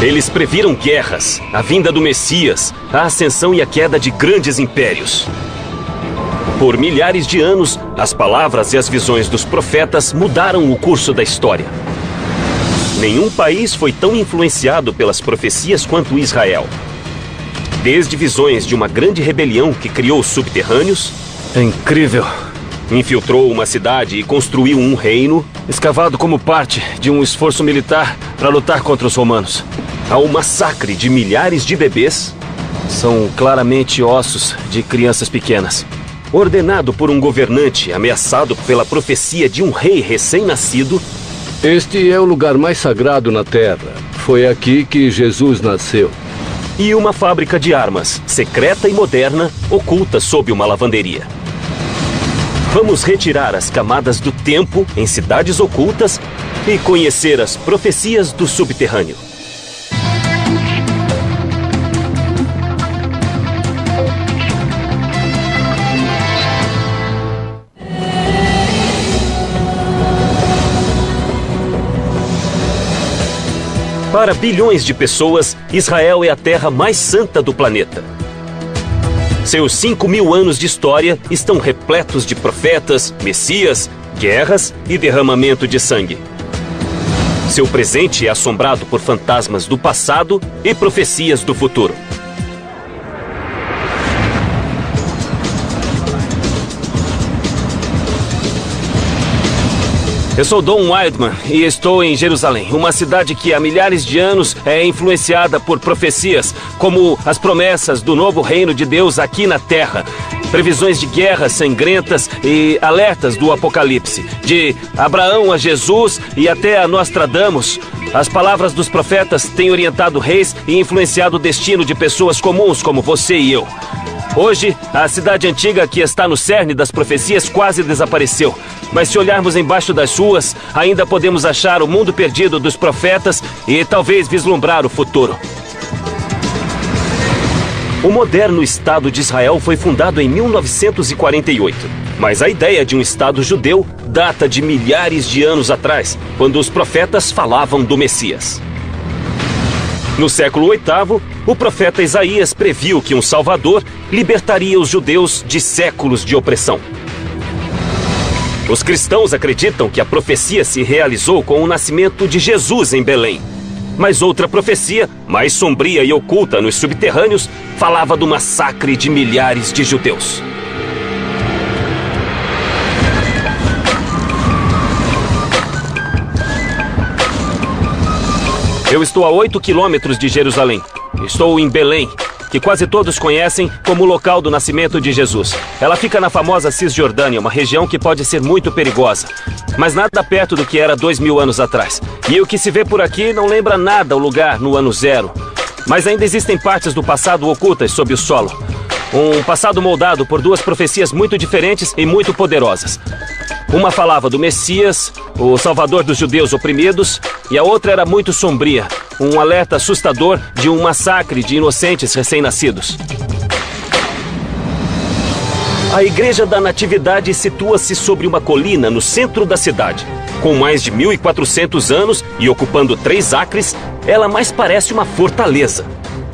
Eles previram guerras, a vinda do Messias, a ascensão e a queda de grandes impérios. Por milhares de anos, as palavras e as visões dos profetas mudaram o curso da história. Nenhum país foi tão influenciado pelas profecias quanto Israel. Desde visões de uma grande rebelião que criou os subterrâneos... É incrível. Infiltrou uma cidade e construiu um reino... Escavado como parte de um esforço militar para lutar contra os romanos. Ao massacre de milhares de bebês... São claramente ossos de crianças pequenas. Ordenado por um governante ameaçado pela profecia de um rei recém-nascido... Este é o lugar mais sagrado na Terra. Foi aqui que Jesus nasceu. E uma fábrica de armas, secreta e moderna, oculta sob uma lavanderia. Vamos retirar as camadas do tempo em cidades ocultas e conhecer as profecias do subterrâneo. Para bilhões de pessoas, Israel é a terra mais santa do planeta. Seus 5.000 anos de história estão repletos de profetas, messias, guerras e derramamento de sangue. Seu presente é assombrado por fantasmas do passado e profecias do futuro. Eu sou Don Wildman e estou em Jerusalém, uma cidade que há milhares de anos é influenciada por profecias, como as promessas do novo reino de Deus aqui na Terra. Previsões de guerras sangrentas e alertas do Apocalipse, de Abraão a Jesus e até a Nostradamus. As palavras dos profetas têm orientado reis e influenciado o destino de pessoas comuns como você e eu. Hoje, a cidade antiga que está no cerne das profecias quase desapareceu. Mas se olharmos embaixo das ruas, ainda podemos achar o mundo perdido dos profetas e talvez vislumbrar o futuro. O moderno Estado de Israel foi fundado em 1948. Mas a ideia de um Estado judeu data de milhares de anos atrás, quando os profetas falavam do Messias. No século VIII, o profeta Isaías previu que um Salvador libertaria os judeus de séculos de opressão. Os cristãos acreditam que a profecia se realizou com o nascimento de Jesus em Belém. Mas outra profecia, mais sombria e oculta nos subterrâneos, falava do massacre de milhares de judeus. Eu estou a 8 quilômetros de Jerusalém. Estou em Belém, que quase todos conhecem como o local do nascimento de Jesus. Ela fica na famosa Cisjordânia, uma região que pode ser muito perigosa, mas nada perto do que era 2000 anos atrás. E o que se vê por aqui não lembra nada o lugar no ano zero. Mas ainda existem partes do passado ocultas sob o solo. Um passado moldado por duas profecias muito diferentes e muito poderosas. Uma falava do Messias, o Salvador dos judeus oprimidos, e a outra era muito sombria, um alerta assustador de um massacre de inocentes recém-nascidos. A Igreja da Natividade situa-se sobre uma colina no centro da cidade. Com mais de 1.400 anos e ocupando 3 acres, ela mais parece uma fortaleza.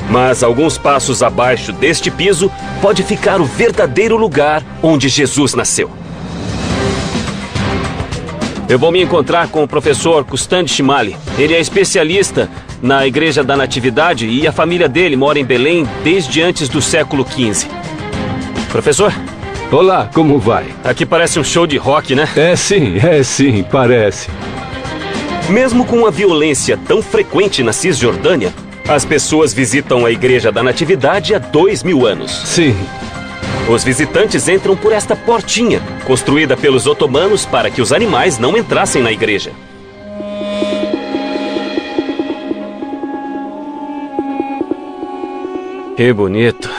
Mas alguns passos abaixo deste piso pode ficar o verdadeiro lugar onde Jesus nasceu. Eu vou me encontrar com o professor Kustan Shimali. Ele é especialista na Igreja da Natividade e a família dele mora em Belém desde antes do século XV. Professor? Olá, como vai? Aqui parece um show de rock, né? É sim, parece. Mesmo com a violência tão frequente na Cisjordânia, as pessoas visitam a Igreja da Natividade há 2000 anos. Sim. Os visitantes entram por esta portinha, construída pelos otomanos para que os animais não entrassem na igreja. Que bonito.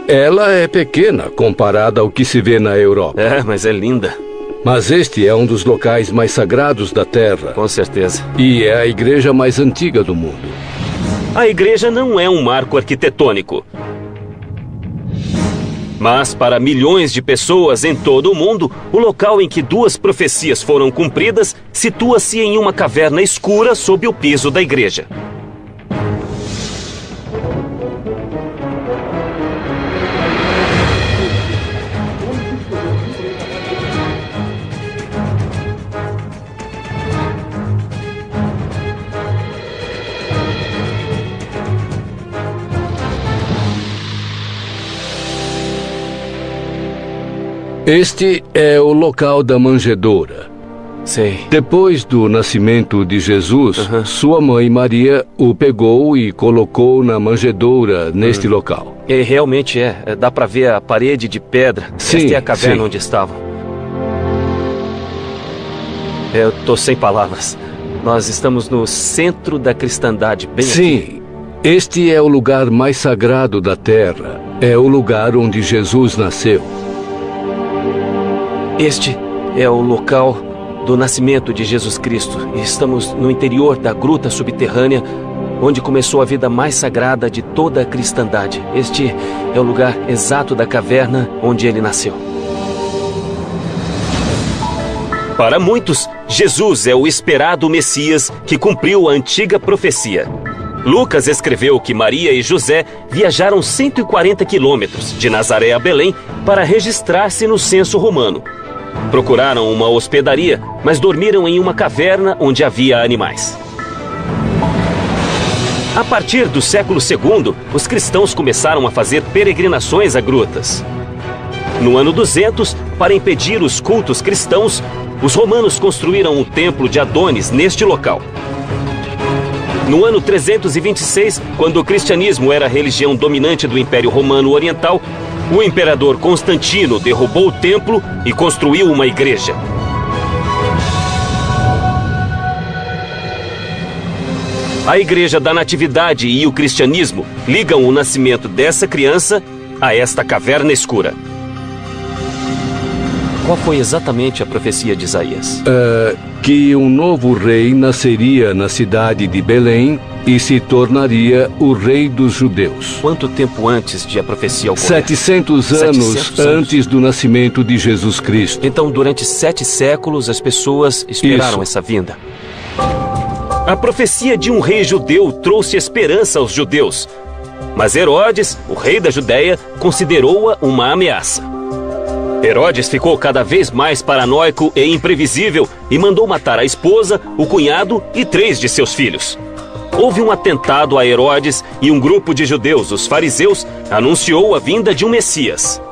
Ela é pequena comparada ao que se vê na Europa. É, mas é linda. Mas este é um dos locais mais sagrados da Terra. Com certeza. E é a igreja mais antiga do mundo. A igreja não é um marco arquitetônico. Mas para milhões de pessoas em todo o mundo, o local em que duas profecias foram cumpridas situa-se em uma caverna escura sob o piso da igreja. Este é o local da manjedoura. Sei. Depois do nascimento de Jesus, sua mãe Maria o pegou e colocou na manjedoura neste local. E realmente dá pra ver a parede de pedra. Sim, Esta é a caverna sim. onde estavam. Eu tô sem palavras. Nós estamos no centro da cristandade, bem aqui. Sim, este é o lugar mais sagrado da terra. É o lugar onde Jesus nasceu. Este é o local do nascimento de Jesus Cristo. E estamos no interior da gruta subterrânea, onde começou a vida mais sagrada de toda a cristandade. Este é o lugar exato da caverna onde ele nasceu. Para muitos, Jesus é o esperado Messias que cumpriu a antiga profecia. Lucas escreveu que Maria e José viajaram 140 quilômetros de Nazaré a Belém para registrar-se no censo romano. Procuraram uma hospedaria, mas dormiram em uma caverna onde havia animais. A partir do século II, os cristãos começaram a fazer peregrinações a grutas. No ano 200, para impedir os cultos cristãos, os romanos construíram o templo de Adonis neste local. No ano 326, quando o cristianismo era a religião dominante do Império Romano Oriental, o imperador Constantino derrubou o templo e construiu uma igreja. A Igreja da Natividade e o cristianismo ligam o nascimento dessa criança a esta caverna escura. Qual foi exatamente a profecia de Isaías? Que um novo rei nasceria na cidade de Belém e se tornaria o rei dos judeus. Quanto tempo antes de a profecia ocorrer? 700 anos antes do nascimento de Jesus Cristo. Então, durante 7 séculos, as pessoas esperaram Isso. essa vinda. A profecia de um rei judeu trouxe esperança aos judeus. Mas Herodes, o rei da Judéia, considerou-a uma ameaça. Herodes ficou cada vez mais paranoico e imprevisível e mandou matar a esposa, o cunhado e 3 de seus filhos. Houve um atentado a Herodes e um grupo de judeus, os fariseus, anunciou a vinda de um Messias.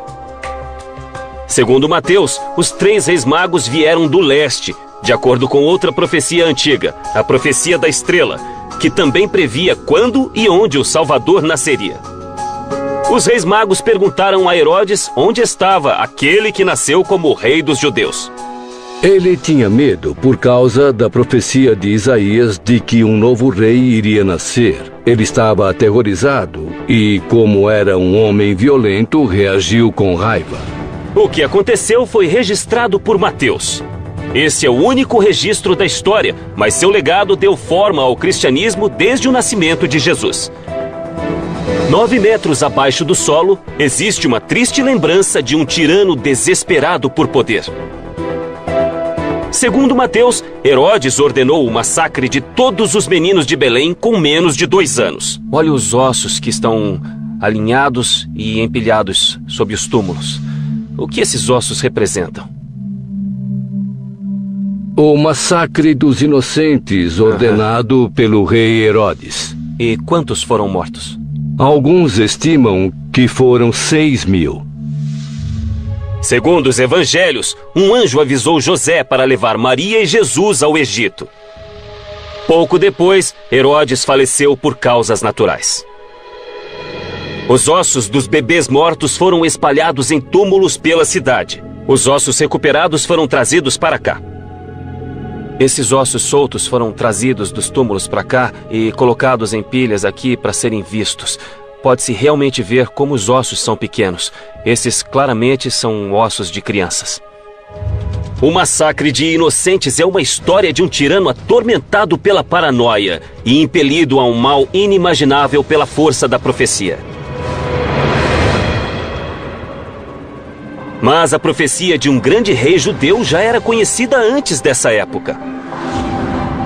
Segundo Mateus, os 3 reis magos vieram do leste, de acordo com outra profecia antiga, a profecia da estrela, que também previa quando e onde o Salvador nasceria. Os reis magos perguntaram a Herodes onde estava aquele que nasceu como rei dos judeus. Ele tinha medo por causa da profecia de Isaías de que um novo rei iria nascer. Ele estava aterrorizado e, como era um homem violento, reagiu com raiva. O que aconteceu foi registrado por Mateus. Esse é o único registro da história, mas seu legado deu forma ao cristianismo desde o nascimento de Jesus. 9 metros abaixo do solo, existe uma triste lembrança de um tirano desesperado por poder. Segundo Mateus, Herodes ordenou o massacre de todos os meninos de Belém com menos de 2 anos. Olha os ossos que estão alinhados e empilhados sob os túmulos. O que esses ossos representam? O massacre dos inocentes ordenado pelo rei Herodes. E quantos foram mortos? Alguns estimam que foram 6.000. Segundo os evangelhos, um anjo avisou José para levar Maria e Jesus ao Egito. Pouco depois, Herodes faleceu por causas naturais. Os ossos dos bebês mortos foram espalhados em túmulos pela cidade. Os ossos recuperados foram trazidos para cá. Esses ossos soltos foram trazidos dos túmulos para cá e colocados em pilhas aqui para serem vistos. Pode-se realmente ver como os ossos são pequenos. Esses claramente são ossos de crianças. O massacre de inocentes é uma história de um tirano atormentado pela paranoia e impelido a um mal inimaginável pela força da profecia. Mas a profecia de um grande rei judeu já era conhecida antes dessa época.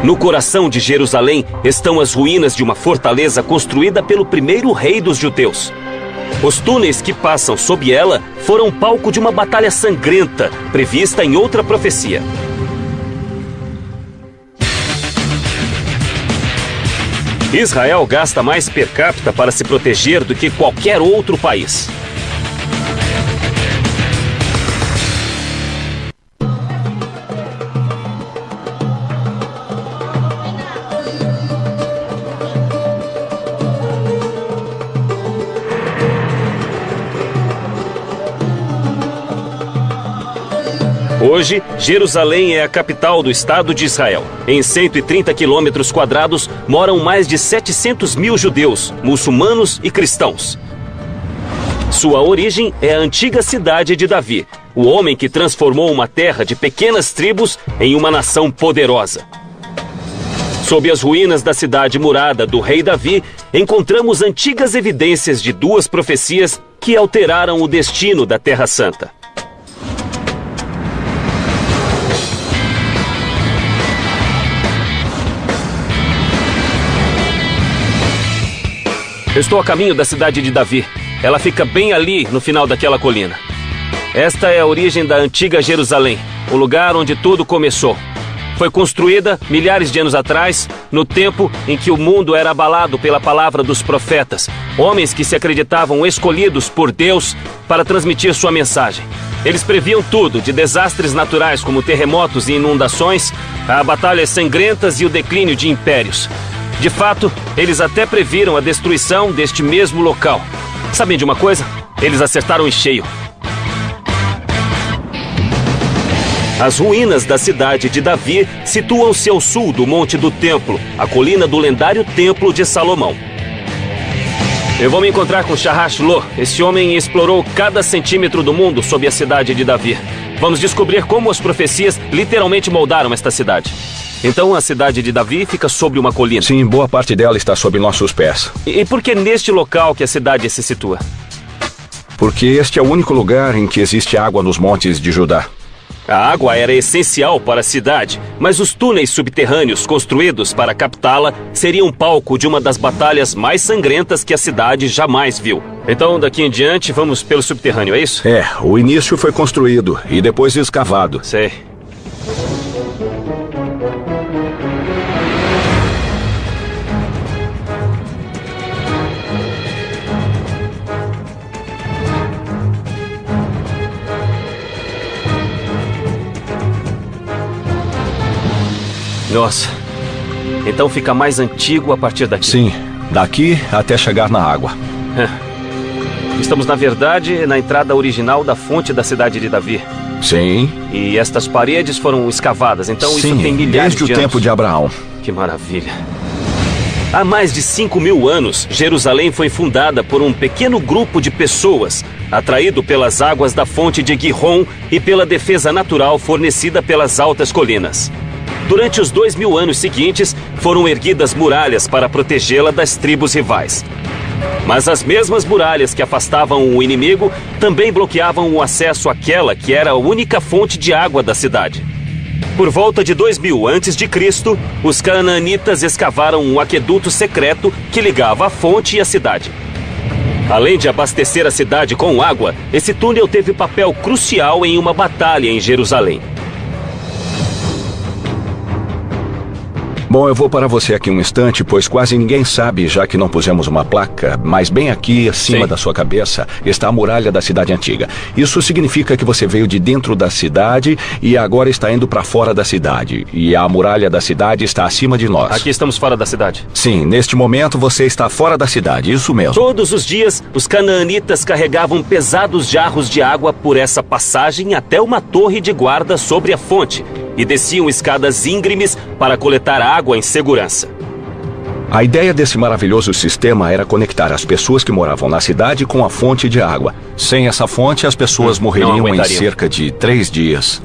No coração de Jerusalém estão as ruínas de uma fortaleza construída pelo primeiro rei dos judeus. Os túneis que passam sob ela foram palco de uma batalha sangrenta, prevista em outra profecia. Israel gasta mais per capita para se proteger do que qualquer outro país. Hoje, Jerusalém é a capital do Estado de Israel. Em 130 quilômetros quadrados moram mais de 700 mil judeus, muçulmanos e cristãos. Sua origem é a antiga cidade de Davi, o homem que transformou uma terra de pequenas tribos em uma nação poderosa. Sob as ruínas da cidade murada do rei Davi, encontramos antigas evidências de duas profecias que alteraram o destino da Terra Santa. Eu estou a caminho da cidade de Davi. Ela fica bem ali, no final daquela colina. Esta é a origem da antiga Jerusalém, o lugar onde tudo começou. Foi construída milhares de anos atrás, no tempo em que o mundo era abalado pela palavra dos profetas, homens que se acreditavam escolhidos por Deus para transmitir sua mensagem. Eles previam tudo, de desastres naturais como terremotos e inundações, a batalhas sangrentas e o declínio de impérios. De fato, eles até previram a destruição deste mesmo local. Sabem de uma coisa? Eles acertaram em cheio. As ruínas da cidade de Davi situam-se ao sul do Monte do Templo, a colina do lendário Templo de Salomão. Eu vou me encontrar com Sharash Lo. Esse homem explorou cada centímetro do mundo sob a cidade de Davi. Vamos descobrir como as profecias literalmente moldaram esta cidade. Então a cidade de Davi fica sobre uma colina. Sim, boa parte dela está sob nossos pés. E por que neste local que a cidade se situa? Porque este é o único lugar em que existe água nos montes de Judá. A água era essencial para a cidade, mas os túneis subterrâneos construídos para captá-la seriam palco de uma das batalhas mais sangrentas que a cidade jamais viu. Então, daqui em diante, vamos pelo subterrâneo, é isso? É, o início foi construído e depois escavado. Sei. Nossa, então fica mais antigo a partir daqui. Sim, daqui até chegar na água. Estamos, na verdade, na entrada original da fonte da cidade de Davi. Sim. E estas paredes foram escavadas, então Sim, isso tem milhares de anos. desde o tempo de Abraão. Que maravilha. Há mais de 5.000 anos, Jerusalém foi fundada por um pequeno grupo de pessoas, atraído pelas águas da fonte de Gihon e pela defesa natural fornecida pelas altas colinas. Durante os 2.000 anos seguintes, foram erguidas muralhas para protegê-la das tribos rivais. Mas as mesmas muralhas que afastavam o inimigo também bloqueavam o acesso àquela que era a única fonte de água da cidade. Por volta de 2000 a.C., os canaanitas escavaram um aqueduto secreto que ligava a fonte e a cidade. Além de abastecer a cidade com água, esse túnel teve papel crucial em uma batalha em Jerusalém. Bom, eu vou parar você aqui um instante, pois quase ninguém sabe, já que não pusemos uma placa, mas bem aqui, acima da sua cabeça, está a muralha da cidade antiga. Isso significa que você veio de dentro da cidade e agora está indo para fora da cidade. E a muralha da cidade está acima de nós. Aqui estamos fora da cidade. Sim, neste momento você está fora da cidade, isso mesmo. Todos os dias, os canaanitas carregavam pesados jarros de água por essa passagem até uma torre de guarda sobre a fonte e desciam escadas íngremes para coletar água em segurança. A ideia desse maravilhoso sistema era conectar as pessoas que moravam na cidade com a fonte de água. Sem essa fonte, as pessoas morreriam em cerca de 3 dias.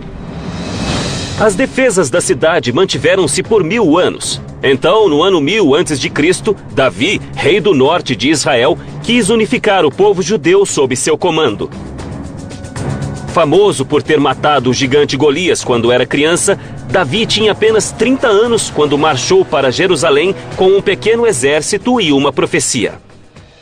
As defesas da cidade mantiveram-se por 1000 anos. Então, no ano 1000 a.C., Davi, rei do norte de Israel, quis unificar o povo judeu sob seu comando. Famoso por ter matado o gigante Golias quando era criança, Davi tinha apenas 30 anos quando marchou para Jerusalém com um pequeno exército e uma profecia.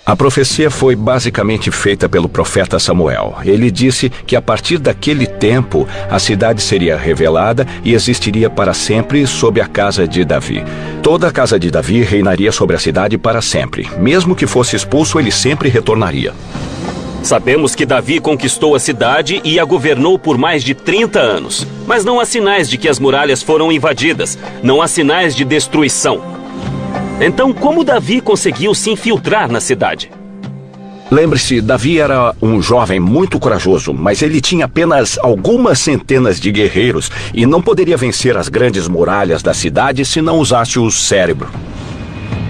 A profecia foi basicamente feita pelo profeta Samuel. Ele disse que a partir daquele tempo a cidade seria revelada e existiria para sempre sob a casa de Davi. Toda a casa de Davi reinaria sobre a cidade para sempre. Mesmo que fosse expulso, ele sempre retornaria. Sabemos que Davi conquistou a cidade e a governou por mais de 30 anos. Mas não há sinais de que as muralhas foram invadidas. Não há sinais de destruição. Então, como Davi conseguiu se infiltrar na cidade? Lembre-se, Davi era um jovem muito corajoso, mas ele tinha apenas algumas centenas de guerreiros e não poderia vencer as grandes muralhas da cidade se não usasse o cérebro.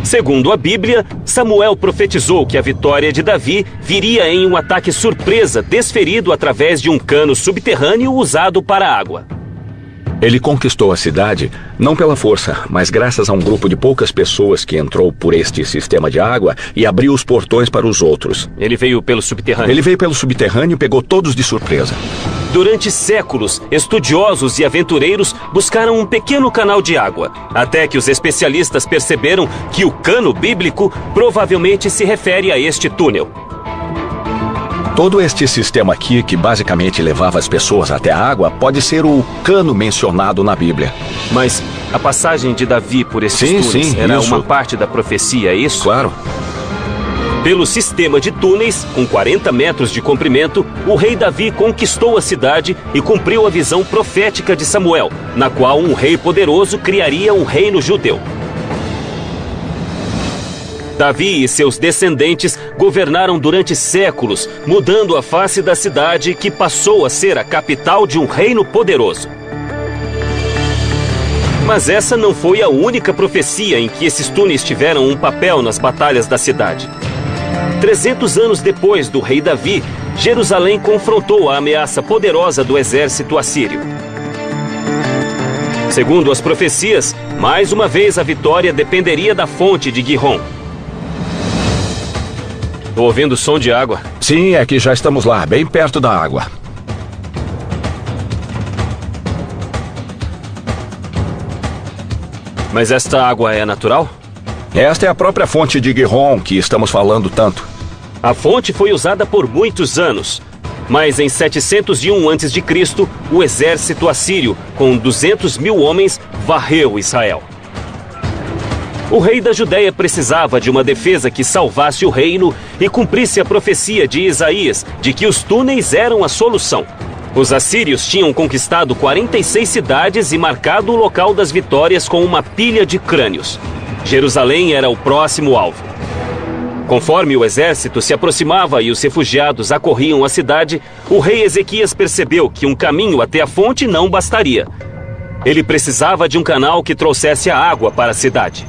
Segundo a Bíblia, Samuel profetizou que a vitória de Davi viria em um ataque surpresa desferido através de um cano subterrâneo usado para água. Ele conquistou a cidade não pela força, mas graças a um grupo de poucas pessoas que entrou por este sistema de água e abriu os portões para os outros. Ele veio pelo subterrâneo. Ele veio pelo subterrâneo e pegou todos de surpresa. Durante séculos, estudiosos e aventureiros buscaram um pequeno canal de água, até que os especialistas perceberam que o cano bíblico provavelmente se refere a este túnel. Todo este sistema aqui, que basicamente levava as pessoas até a água, pode ser o cano mencionado na Bíblia. Mas a passagem de Davi por esses túneis era isso. uma parte da profecia, é isso? Claro. Pelo sistema de túneis, com 40 metros de comprimento, o rei Davi conquistou a cidade e cumpriu a visão profética de Samuel, na qual um rei poderoso criaria um reino judeu. Davi e seus descendentes governaram durante séculos, mudando a face da cidade que passou a ser a capital de um reino poderoso. Mas essa não foi a única profecia em que esses túneis tiveram um papel nas batalhas da cidade. 300 anos depois do rei Davi, Jerusalém confrontou a ameaça poderosa do exército assírio. Segundo as profecias, mais uma vez a vitória dependeria da fonte de Gihon. Tô ouvindo som de água. Sim, é que já estamos lá, bem perto da água. Mas esta água é natural? Esta é a própria fonte de Gihon que estamos falando tanto. A fonte foi usada por muitos anos. Mas em 701 a.C., o exército assírio, com 200 mil homens, varreu Israel. O rei da Judéia precisava de uma defesa que salvasse o reino e cumprisse a profecia de Isaías de que os túneis eram a solução. Os assírios tinham conquistado 46 cidades e marcado o local das vitórias com uma pilha de crânios. Jerusalém era o próximo alvo. Conforme o exército se aproximava e os refugiados acorriam a cidade, o rei Ezequias percebeu que um caminho até a fonte não bastaria. Ele precisava de um canal que trouxesse a água para a cidade.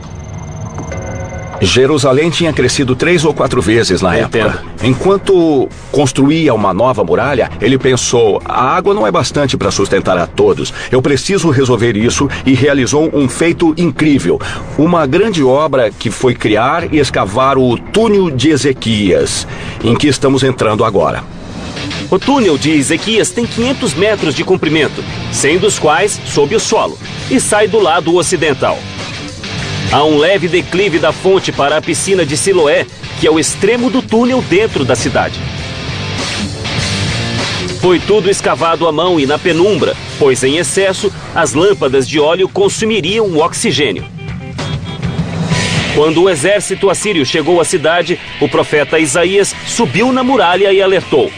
Jerusalém tinha crescido 3 ou 4 vezes na época. Enquanto construía uma nova muralha, ele pensou, a água não é bastante para sustentar a todos. Eu preciso resolver isso e realizou um feito incrível. Uma grande obra que foi criar e escavar o túnel de Ezequias, em que estamos entrando agora. O túnel de Ezequias tem 500 metros de comprimento, 100 dos quais sob o solo, e sai do lado ocidental. Há um leve declive da fonte para a piscina de Siloé, que é o extremo do túnel dentro da cidade. Foi tudo escavado à mão e na penumbra, pois em excesso, as lâmpadas de óleo consumiriam o oxigênio. Quando o exército assírio chegou à cidade, o profeta Isaías subiu na muralha e alertou: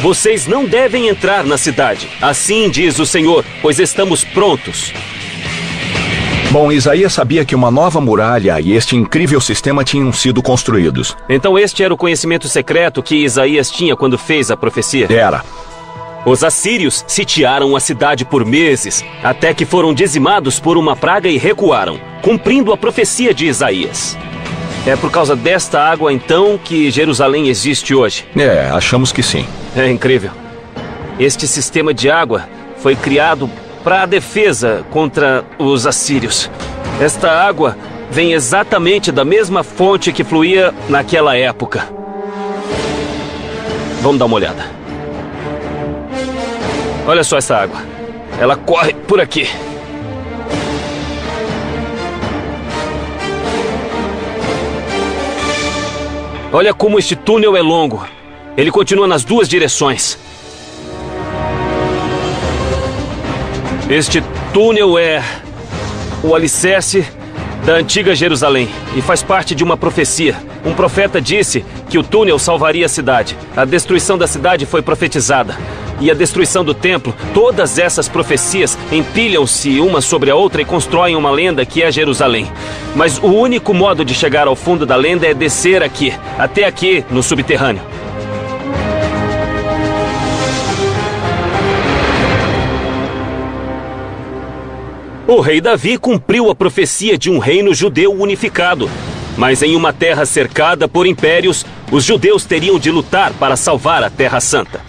"Vocês não devem entrar na cidade, assim diz o Senhor, pois estamos prontos." Bom, Isaías sabia que uma nova muralha e este incrível sistema tinham sido construídos. Então este era o conhecimento secreto que Isaías tinha quando fez a profecia? Era. Os assírios sitiaram a cidade por meses, até que foram dizimados por uma praga e recuaram, cumprindo a profecia de Isaías. É por causa desta água, então, que Jerusalém existe hoje? Achamos que sim. É incrível. Este sistema de água foi criado para a defesa contra os assírios. Esta água vem exatamente da mesma fonte que fluía naquela época. Vamos dar uma olhada. Olha só essa água. Ela corre por aqui. Olha como este túnel é longo. Ele continua nas duas direções. Este túnel é o alicerce da antiga Jerusalém e faz parte de uma profecia. Um profeta disse que o túnel salvaria a cidade. A destruição da cidade foi profetizada. e a destruição do templo, todas essas profecias empilham-se uma sobre a outra e constroem uma lenda que é Jerusalém. Mas o único modo de chegar ao fundo da lenda é descer aqui, até aqui no subterrâneo. O rei Davi cumpriu a profecia de um reino judeu unificado. Mas em uma terra cercada por impérios, os judeus teriam de lutar para salvar a Terra Santa.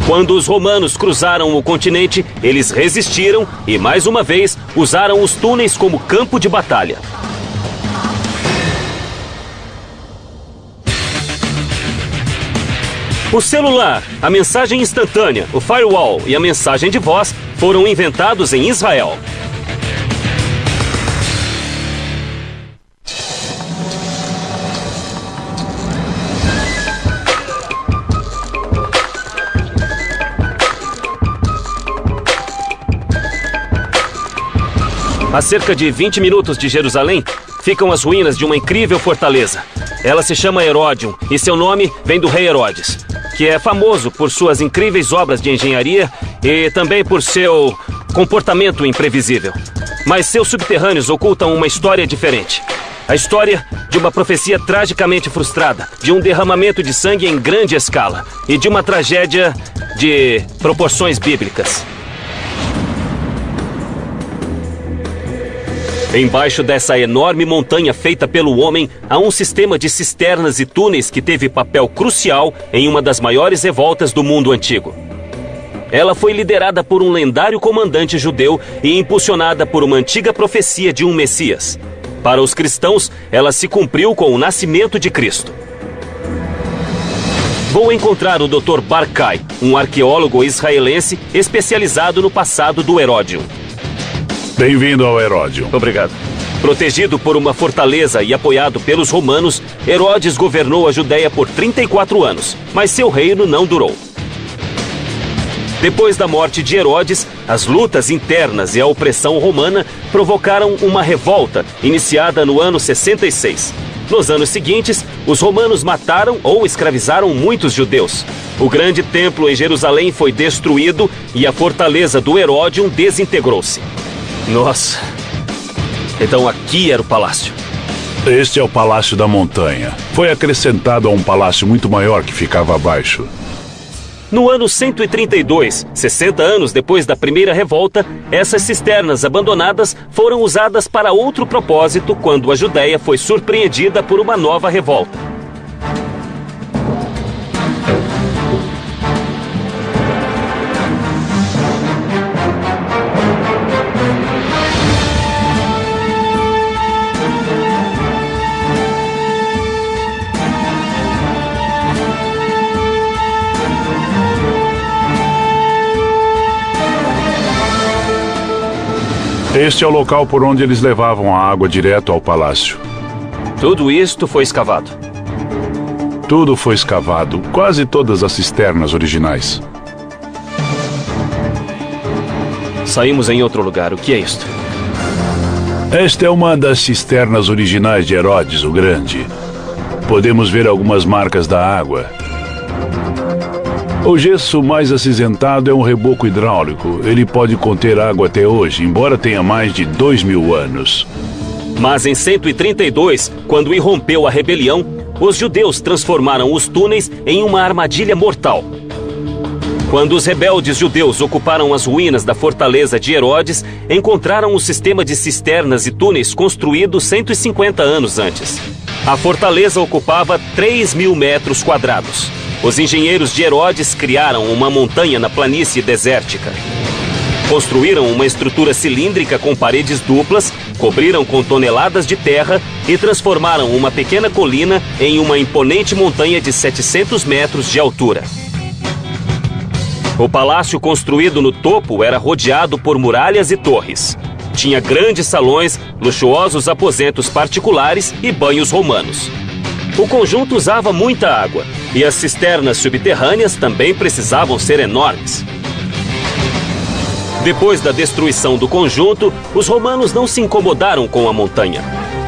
Quando os romanos cruzaram o continente, eles resistiram e, mais uma vez, usaram os túneis como campo de batalha. O celular, a mensagem instantânea, o firewall e a mensagem de voz foram inventados em Israel. A cerca de 20 minutos de Jerusalém, ficam as ruínas de uma incrível fortaleza. Ela se chama Heródion e seu nome vem do rei Herodes, que é famoso por suas incríveis obras de engenharia e também por seu comportamento imprevisível. Mas seus subterrâneos ocultam uma história diferente. A história de uma profecia tragicamente frustrada, de um derramamento de sangue em grande escala e de uma tragédia de proporções bíblicas. Embaixo dessa enorme montanha feita pelo homem, há um sistema de cisternas e túneis que teve papel crucial em uma das maiores revoltas do mundo antigo. Ela foi liderada por um lendário comandante judeu e impulsionada por uma antiga profecia de um Messias. Para os cristãos, ela se cumpriu com o nascimento de Cristo. Vou encontrar o Dr. Barkai, um arqueólogo israelense especializado no passado do Heródion. Bem-vindo ao Heródion. Obrigado. Protegido por uma fortaleza e apoiado pelos romanos, Herodes governou a Judéia por 34 anos, mas seu reino não durou. Depois da morte de Herodes, as lutas internas e a opressão romana provocaram uma revolta, iniciada no ano 66. Nos anos seguintes, os romanos mataram ou escravizaram muitos judeus. O grande templo em Jerusalém foi destruído e a fortaleza do Heródion desintegrou-se. Nossa, então aqui era o palácio. Este é o Palácio da Montanha. Foi acrescentado a um palácio muito maior que ficava abaixo. No ano 132, 60 anos depois da primeira revolta, essas cisternas abandonadas foram usadas para outro propósito quando a Judéia foi surpreendida por uma nova revolta. Este é o local por onde eles levavam a água direto ao palácio. Tudo isto foi escavado. Tudo foi escavado, quase todas as cisternas originais. Saímos em outro lugar. O que é isto? Esta é uma das cisternas originais de Herodes o Grande. Podemos ver algumas marcas da água. O gesso mais acinzentado é um reboco hidráulico. Ele pode conter água até hoje, embora tenha mais de 2000 anos. Mas em 132, quando irrompeu a rebelião, os judeus transformaram os túneis em uma armadilha mortal. Quando os rebeldes judeus ocuparam as ruínas da fortaleza de Herodes, encontraram o sistema de cisternas e túneis construído 150 anos antes. A fortaleza ocupava 3.000 metros quadrados. Os engenheiros de Herodes criaram uma montanha na planície desértica. Construíram uma estrutura cilíndrica com paredes duplas, cobriram com toneladas de terra e transformaram uma pequena colina em uma imponente montanha de 700 metros de altura. O palácio construído no topo era rodeado por muralhas e torres. Tinha grandes salões, luxuosos aposentos particulares e banhos romanos. O conjunto usava muita água e as cisternas subterrâneas também precisavam ser enormes. Depois da destruição do conjunto, os romanos não se incomodaram com a montanha.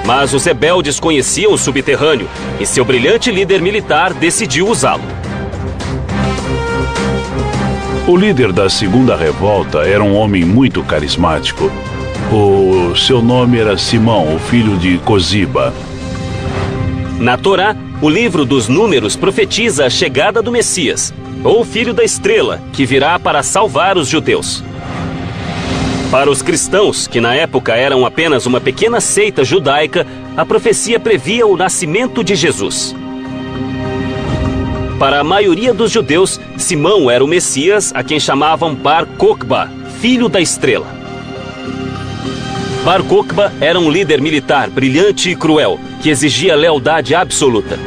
Mas os rebeldes conheciam o subterrâneo e seu brilhante líder militar decidiu usá-lo. O líder da segunda revolta era um homem muito carismático. O seu nome era Simão, o filho de Cosiba. Na Torá, o livro dos Números profetiza a chegada do Messias, ou filho da estrela, que virá para salvar os judeus. Para os cristãos, que na época eram apenas uma pequena seita judaica, a profecia previa o nascimento de Jesus. Para a maioria dos judeus, Simão era o Messias, a quem chamavam Bar Kokhba, filho da estrela. Bar Kokhba era um líder militar brilhante e cruel, que exigia lealdade absoluta.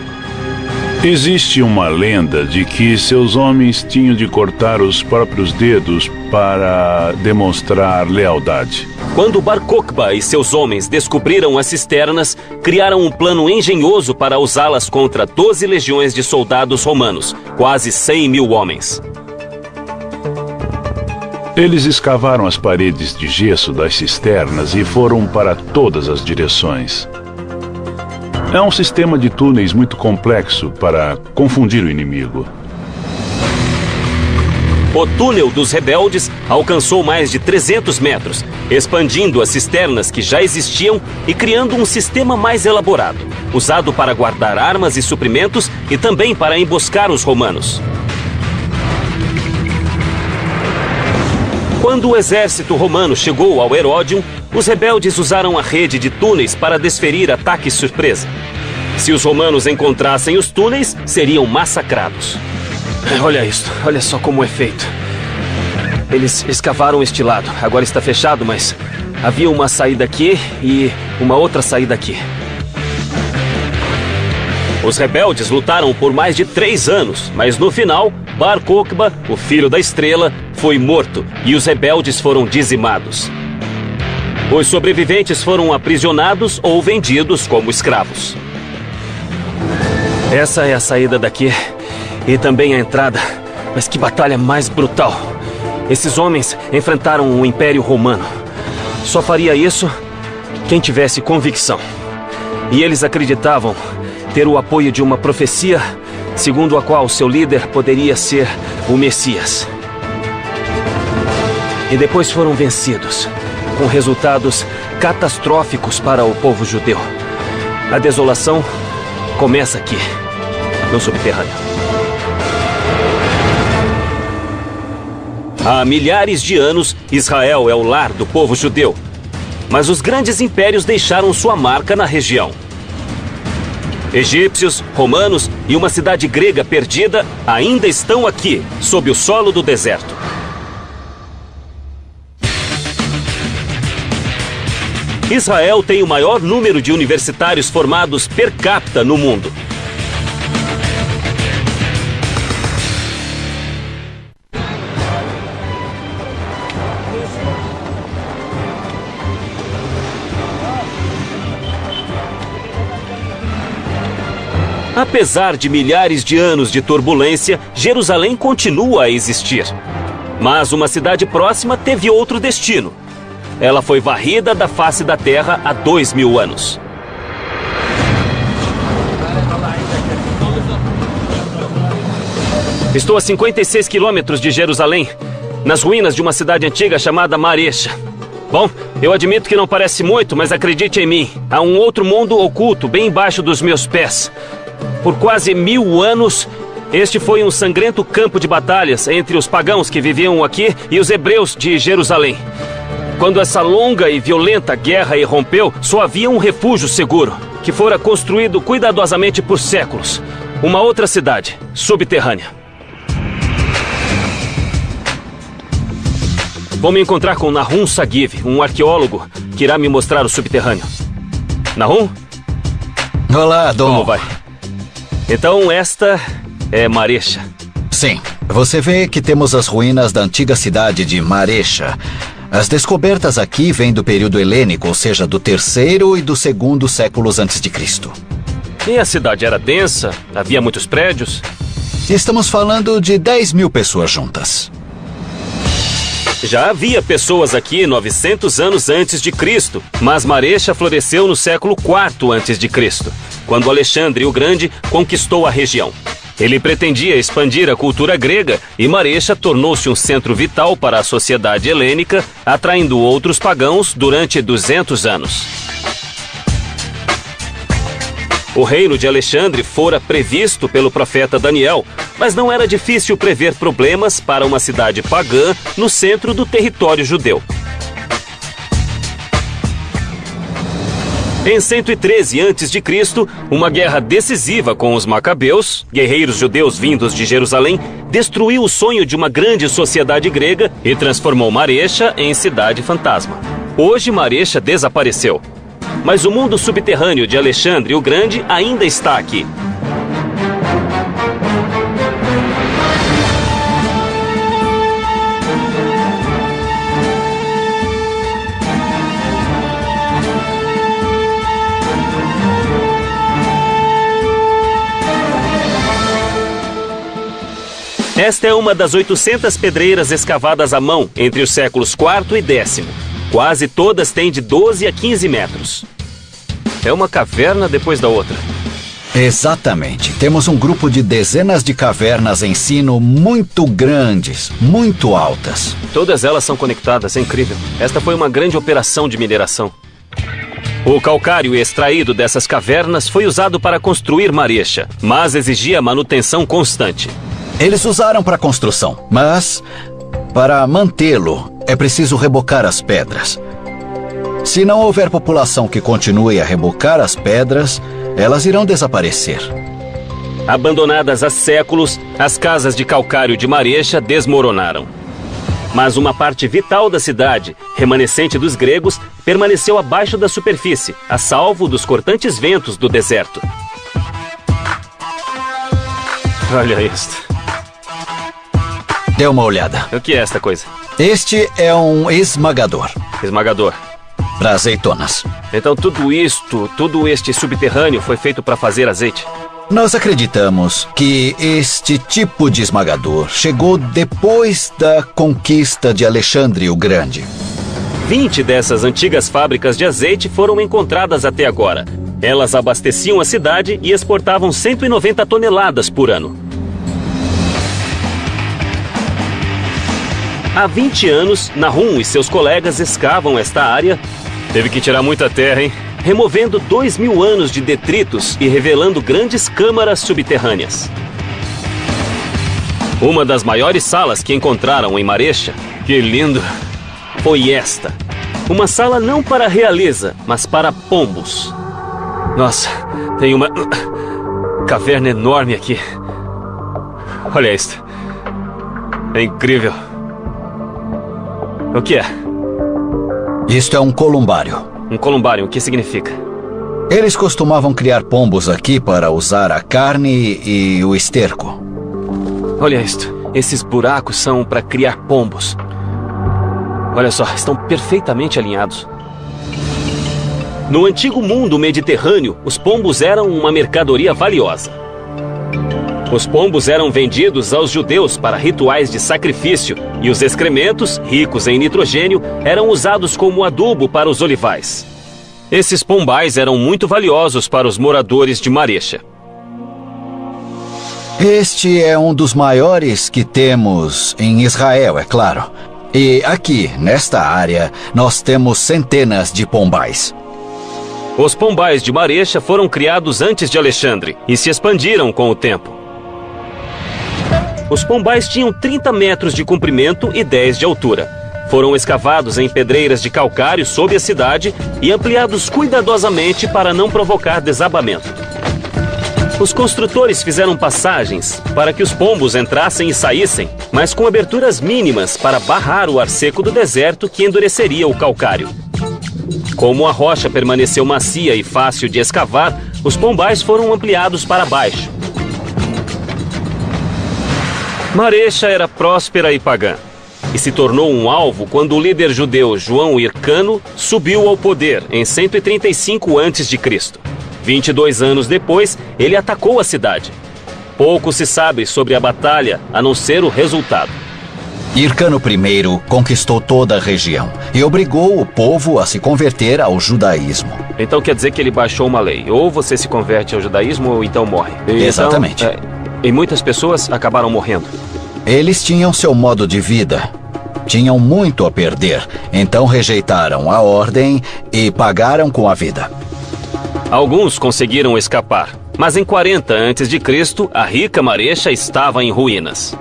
Existe uma lenda de que seus homens tinham de cortar os próprios dedos para demonstrar lealdade. Quando Bar Kokhba e seus homens descobriram as cisternas, criaram um plano engenhoso para usá-las contra 12 legiões de soldados romanos, quase 100.000 homens. Eles escavaram as paredes de gesso das cisternas e foram para todas as direções. É um sistema de túneis muito complexo para confundir o inimigo. O túnel dos rebeldes alcançou mais de 300 metros, expandindo as cisternas que já existiam e criando um sistema mais elaborado, usado para guardar armas e suprimentos e também para emboscar os romanos. Quando o exército romano chegou ao Heródium, os rebeldes usaram a rede de túneis para desferir ataques surpresa. Se os romanos encontrassem os túneis, seriam massacrados. Olha isso, olha só como é feito. Eles escavaram este lado, agora está fechado, mas havia uma saída aqui e uma outra saída aqui. Os rebeldes lutaram por mais de 3 anos, mas no final, Bar Kokhba, o filho da estrela, foi morto e os rebeldes foram dizimados. Os sobreviventes foram aprisionados ou vendidos como escravos. Essa é a saída daqui e também a entrada, mas que batalha mais brutal. Esses homens enfrentaram o Império Romano. Só faria isso quem tivesse convicção. E eles acreditavam ter o apoio de uma profecia segundo a qual seu líder poderia ser o Messias. E depois foram vencidos, com resultados catastróficos para o povo judeu. A desolação começa aqui, no subterrâneo. Há milhares de anos, Israel é o lar do povo judeu. Mas os grandes impérios deixaram sua marca na região. Egípcios, romanos e uma cidade grega perdida ainda estão aqui, sob o solo do deserto. Israel tem o maior número de universitários formados per capita no mundo. Apesar de milhares de anos de turbulência, Jerusalém continua a existir. Mas uma cidade próxima teve outro destino. Ela foi varrida da face da terra há 2000 anos. Estou a 56 quilômetros de Jerusalém, nas ruínas de uma cidade antiga chamada Maresha. Bom, eu admito que não parece muito, mas acredite em mim. Há um outro mundo oculto bem embaixo dos meus pés. Por quase 1000 anos, este foi um sangrento campo de batalhas entre os pagãos que viviam aqui e os hebreus de Jerusalém. Quando essa longa e violenta guerra irrompeu, só havia um refúgio seguro, que fora construído cuidadosamente por séculos. Uma outra cidade, subterrânea. Vou me encontrar com Nahum Sagiv, um arqueólogo, que irá me mostrar o subterrâneo. Nahum? Olá, Dom. Como vai? Então esta é Maresha. Sim, você vê que temos as ruínas da antiga cidade de Maresha. As descobertas aqui vêm do período helênico, ou seja, do 3º e do 2º séculos antes de Cristo. E a cidade era densa? Havia muitos prédios? Estamos falando de 10.000 pessoas juntas. Já havia pessoas aqui 900 anos antes de Cristo, mas Maresha floresceu no século IV antes de Cristo, quando Alexandre o Grande conquistou a região. Ele pretendia expandir a cultura grega e Maresha tornou-se um centro vital para a sociedade helênica, atraindo outros pagãos durante 200 anos. O reino de Alexandre fora previsto pelo profeta Daniel, mas não era difícil prever problemas para uma cidade pagã no centro do território judeu. Em 113 a.C., uma guerra decisiva com os macabeus, guerreiros judeus vindos de Jerusalém, destruiu o sonho de uma grande sociedade grega e transformou Maresha em cidade fantasma. Hoje Maresha desapareceu, mas o mundo subterrâneo de Alexandre o Grande ainda está aqui. Esta é uma das 800 pedreiras escavadas à mão entre os séculos IV e X. Quase todas têm de 12 a 15 metros. É uma caverna depois da outra. Exatamente. Temos um grupo de dezenas de cavernas em sino muito grandes, muito altas. Todas elas são conectadas, é incrível. Esta foi uma grande operação de mineração. O calcário extraído dessas cavernas foi usado para construir Maresha, mas exigia manutenção constante. Eles usaram para construção, mas para mantê-lo é preciso rebocar as pedras. Se não houver população que continue a rebocar as pedras, elas irão desaparecer. Abandonadas há séculos, as casas de calcário de Maresha desmoronaram. Mas uma parte vital da cidade, remanescente dos gregos, permaneceu abaixo da superfície, a salvo dos cortantes ventos do deserto. Olha isto. Dê uma olhada. O que é esta coisa? Este é um esmagador. Esmagador. Para azeitonas. Então todo este subterrâneo foi feito para fazer azeite? Nós acreditamos que este tipo de esmagador chegou depois da conquista de Alexandre o Grande. 20 dessas antigas fábricas de azeite foram encontradas até agora. Elas abasteciam a cidade e exportavam 190 toneladas por ano. Há 20 anos, Nahum e seus colegas escavam esta área. Teve que tirar muita terra, hein? Removendo 2.000 anos de detritos e revelando grandes câmaras subterrâneas. Uma das maiores salas que encontraram em Maresha, que lindo, foi esta. Uma sala não para a realeza, mas para pombos. Nossa, tem uma caverna enorme aqui. Olha isto. É incrível. O que é? Isto é um columbário. Um columbário, o que significa? Eles costumavam criar pombos aqui para usar a carne e o esterco. Olha isto. Esses buracos são para criar pombos. Olha só, estão perfeitamente alinhados. No antigo mundo mediterrâneo, os pombos eram uma mercadoria valiosa. Os pombos eram vendidos aos judeus para rituais de sacrifício e os excrementos, ricos em nitrogênio, eram usados como adubo para os olivais. Esses pombais eram muito valiosos para os moradores de Maresha. Este é um dos maiores que temos em Israel, é claro. E aqui, nesta área, nós temos centenas de pombais. Os pombais de Maresha foram criados antes de Alexandre e se expandiram com o tempo. Os pombais tinham 30 metros de comprimento e 10 de altura. Foram escavados em pedreiras de calcário sob a cidade e ampliados cuidadosamente para não provocar desabamento. Os construtores fizeram passagens para que os pombos entrassem e saíssem, mas com aberturas mínimas para barrar o ar seco do deserto que endureceria o calcário. Como a rocha permaneceu macia e fácil de escavar, os pombais foram ampliados para baixo. Maresha era próspera e pagã, e se tornou um alvo quando o líder judeu João Hircano subiu ao poder em 135 a.C. 22 anos depois, ele atacou a cidade. Pouco se sabe sobre a batalha, a não ser o resultado. Hircano I conquistou toda a região e obrigou o povo a se converter ao judaísmo. Então quer dizer que ele baixou uma lei. Ou você se converte ao judaísmo ou então morre. Exatamente. Então, E muitas pessoas acabaram morrendo. Eles tinham seu modo de vida. Tinham muito a perder, então rejeitaram a ordem e pagaram com a vida. Alguns conseguiram escapar, mas em 40 a.C., a rica Maresha estava em ruínas.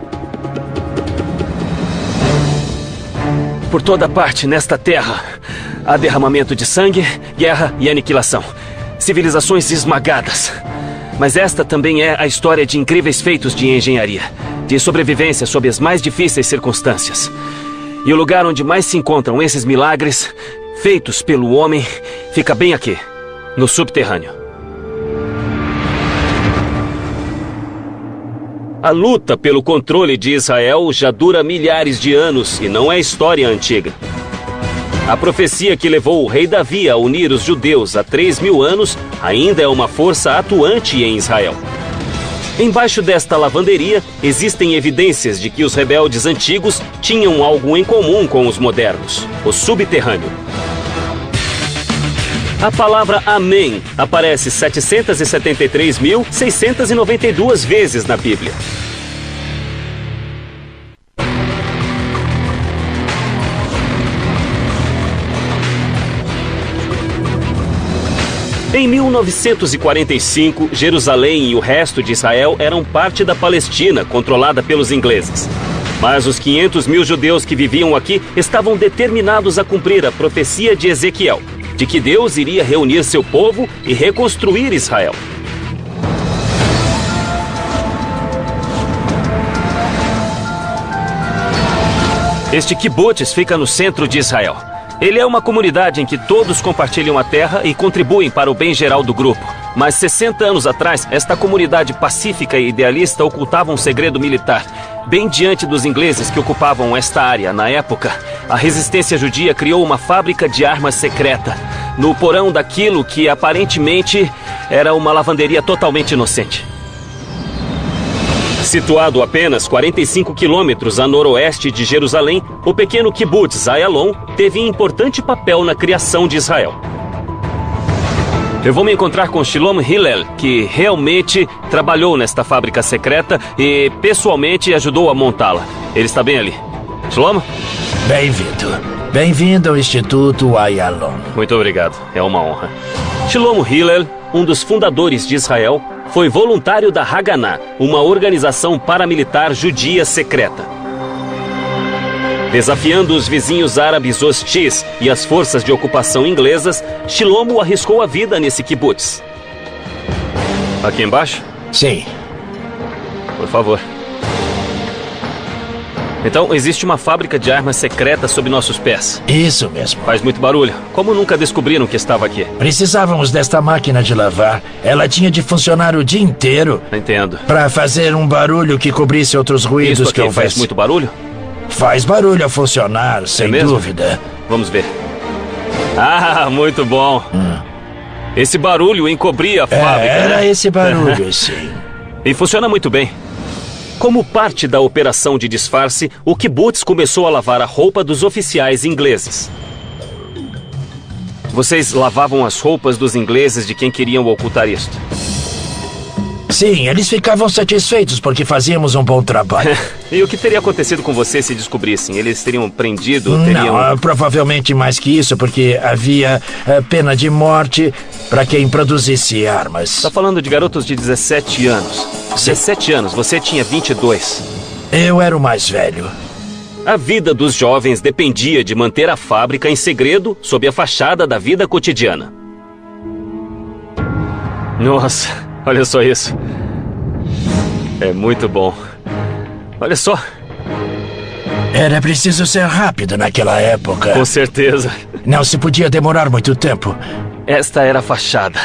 Por toda parte nesta terra, há derramamento de sangue, guerra e aniquilação. Civilizações esmagadas. Mas esta também é a história de incríveis feitos de engenharia, de sobrevivência sob as mais difíceis circunstâncias. E o lugar onde mais se encontram esses milagres, feitos pelo homem, fica bem aqui, no subterrâneo. A luta pelo controle de Israel já dura milhares de anos e não é história antiga. A profecia que levou o rei Davi a unir os judeus há 3.000 anos ainda é uma força atuante em Israel. Embaixo desta lavanderia, existem evidências de que os rebeldes antigos tinham algo em comum com os modernos: o subterrâneo. A palavra Amém aparece 773.692 vezes na Bíblia. Em 1945, Jerusalém e o resto de Israel eram parte da Palestina, controlada pelos ingleses. Mas os 500.000 judeus que viviam aqui estavam determinados a cumprir a profecia de Ezequiel, de que Deus iria reunir seu povo e reconstruir Israel. Este kibbutz fica no centro de Israel. Ele é uma comunidade em que todos compartilham a terra e contribuem para o bem geral do grupo. Mas 60 anos atrás, esta comunidade pacífica e idealista ocultava um segredo militar. Bem diante dos ingleses que ocupavam esta área na época, a resistência judia criou uma fábrica de armas secreta, no porão daquilo que aparentemente era uma lavanderia totalmente inocente. Situado apenas 45 quilômetros a noroeste de Jerusalém, o pequeno kibbutz Ayalon teve importante papel na criação de Israel. Eu vou me encontrar com Shalom Hillel, que realmente trabalhou nesta fábrica secreta e pessoalmente ajudou a montá-la. Ele está bem ali. Shalom? Bem-vindo. Bem-vindo ao Instituto Ayalon. Muito obrigado. É uma honra. Shalom Hillel, um dos fundadores de Israel, foi voluntário da Haganah, uma organização paramilitar judia secreta. Desafiando os vizinhos árabes hostis e as forças de ocupação inglesas, Shlomo arriscou a vida nesse kibbutz. Aqui embaixo? Sim. Por favor. Então, existe uma fábrica de armas secreta sob nossos pés. Isso mesmo. Faz muito barulho. Como nunca descobriram que estava aqui? Precisávamos desta máquina de lavar. Ela tinha de funcionar o dia inteiro. Entendo. Para fazer um barulho que cobrisse outros ruídos Isso aqui que houvesse. faz muito barulho? Faz barulho a funcionar, sem dúvida. Vamos ver. Ah, muito bom. Esse barulho encobria a fábrica, Era né? esse barulho, sim. E funciona muito bem. Como parte da operação de disfarce, o kibbutz começou a lavar a roupa dos oficiais ingleses. Vocês lavavam as roupas dos ingleses de quem queriam ocultar isto? Sim, eles ficavam satisfeitos porque fazíamos um bom trabalho. E o que teria acontecido com você se descobrissem? Eles teriam prendido? Teriam... Não, provavelmente mais que isso, porque havia pena de morte para quem produzisse armas. Está falando de garotos de 17 anos. 17 anos, você tinha 22. Eu era o mais velho. A vida dos jovens dependia de manter a fábrica em segredo sob a fachada da vida cotidiana. Nossa, olha só isso. É muito bom. Olha só. Era preciso ser rápido naquela época. Com certeza. Não se podia demorar muito tempo. Esta era a fachada.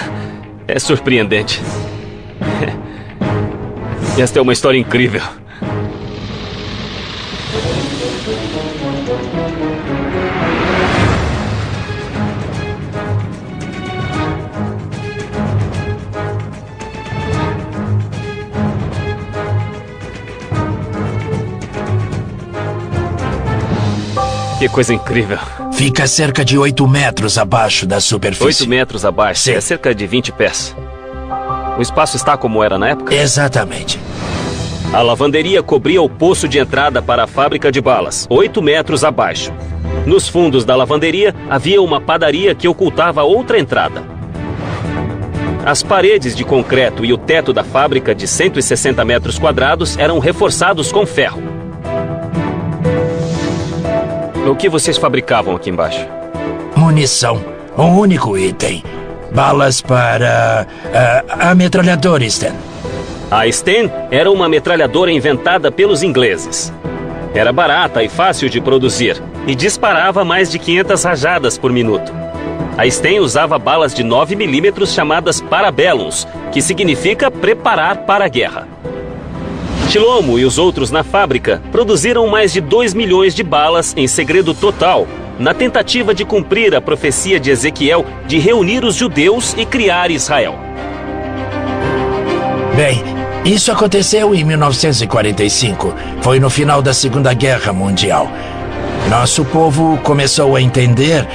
É surpreendente. Esta é uma história incrível. Que coisa incrível. Fica cerca de 8 metros abaixo da superfície. 8 metros abaixo. Sim. É cerca de 20 pés. O espaço está como era na época? Exatamente. A lavanderia cobria o poço de entrada para a fábrica de balas, 8 metros abaixo. Nos fundos da lavanderia havia uma padaria que ocultava outra entrada. As paredes de concreto e o teto da fábrica de 160 metros quadrados eram reforçados com ferro. O que vocês fabricavam aqui embaixo? Munição. Um único item. Balas para a metralhadora Sten. A Sten era uma metralhadora inventada pelos ingleses. Era barata e fácil de produzir e disparava mais de 500 rajadas por minuto. A Sten usava balas de 9 milímetros chamadas Parabellums, que significa preparar para a guerra. Chilomo e os outros na fábrica produziram mais de 2 milhões de balas em segredo total, na tentativa de cumprir a profecia de Ezequiel de reunir os judeus e criar Israel. Bem, isso aconteceu em 1945. Foi no final da Segunda Guerra Mundial. Nosso povo começou a entender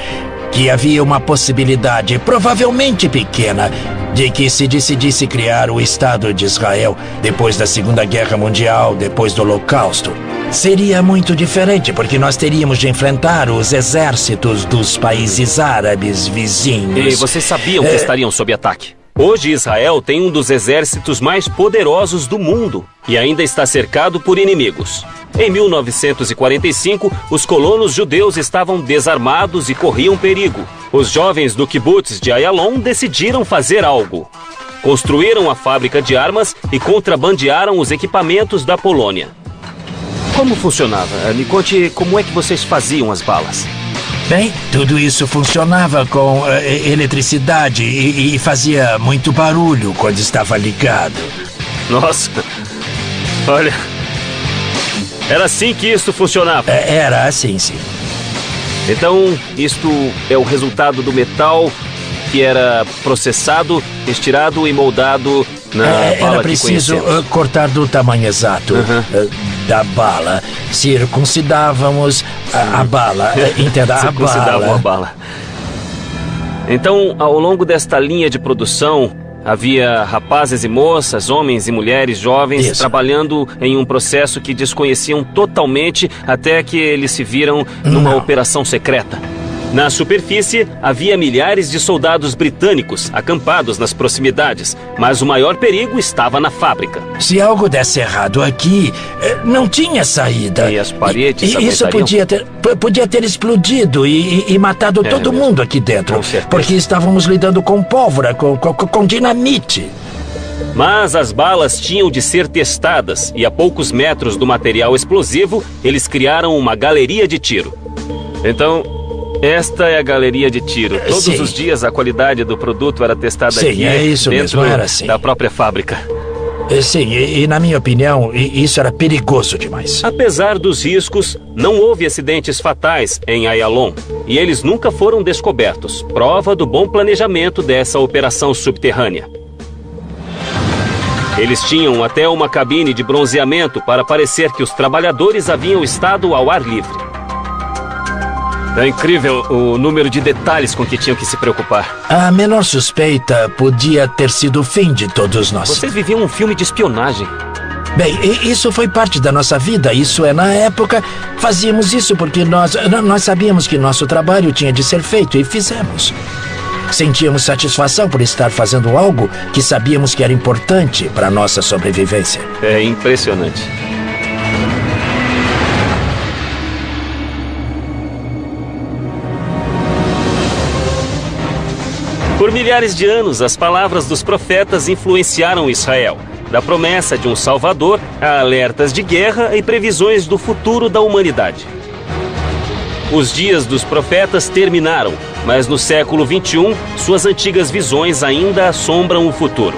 que havia uma possibilidade, provavelmente pequena, de que se decidisse criar o Estado de Israel depois da Segunda Guerra Mundial, depois do Holocausto. Seria muito diferente, porque nós teríamos de enfrentar os exércitos dos países árabes vizinhos. E vocês sabiam que estariam sob ataque? Hoje Israel tem um dos exércitos mais poderosos do mundo e ainda está cercado por inimigos. Em 1945, os colonos judeus estavam desarmados e corriam perigo. Os jovens do kibbutz de Ayalon decidiram fazer algo. Construíram a fábrica de armas e contrabandearam os equipamentos da Polônia. Como funcionava? Me conte como é que vocês faziam as balas. Bem, tudo isso funcionava com eletricidade e fazia muito barulho quando estava ligado. Nossa, olha, era assim que isso funcionava. Era assim, sim. Então, isto é o resultado do metal que era processado, estirado e moldado na bala era preciso que conhecemos. cortar do tamanho exato da bala. Circuncidávamos a bala. Entenda, a Circuncidavam bala. a bala. Então, ao longo desta linha de produção, havia rapazes e moças, homens e mulheres jovens Isso. trabalhando em um processo que desconheciam totalmente até que eles se viram numa operação secreta. Na superfície, havia milhares de soldados britânicos acampados nas proximidades, mas o maior perigo estava na fábrica. Se algo desse errado aqui, não tinha saída. E as paredes Isso aguentariam? podia ter explodido e matado todo mesmo. mundo aqui dentro. Com certeza. Porque estávamos lidando com pólvora, com dinamite. Mas as balas tinham de ser testadas e a poucos metros do material explosivo, eles criaram uma galeria de tiro. Então, esta é a galeria de tiro. Todos Sim. os dias a qualidade do produto era testada Sim, aqui é isso dentro mesmo, era assim. da própria fábrica. Sim, e na minha opinião, isso era perigoso demais. Apesar dos riscos, não houve acidentes fatais em Ayalon e eles nunca foram descobertos, prova do bom planejamento dessa operação subterrânea. Eles tinham até uma cabine de bronzeamento para parecer que os trabalhadores haviam estado ao ar livre. É incrível o número de detalhes com que tinham que se preocupar. A menor suspeita podia ter sido o fim de todos nós. Vocês viviam um filme de espionagem. Bem, isso foi parte da nossa vida. Isso é, na época, fazíamos isso porque nós sabíamos que nosso trabalho tinha de ser feito e fizemos. Sentíamos satisfação por estar fazendo algo que sabíamos que era importante para a nossa sobrevivência. É impressionante. Por milhares de anos, as palavras dos profetas influenciaram Israel. Da promessa de um Salvador a alertas de guerra e previsões do futuro da humanidade. Os dias dos profetas terminaram, mas no século XXI, suas antigas visões ainda assombram o futuro.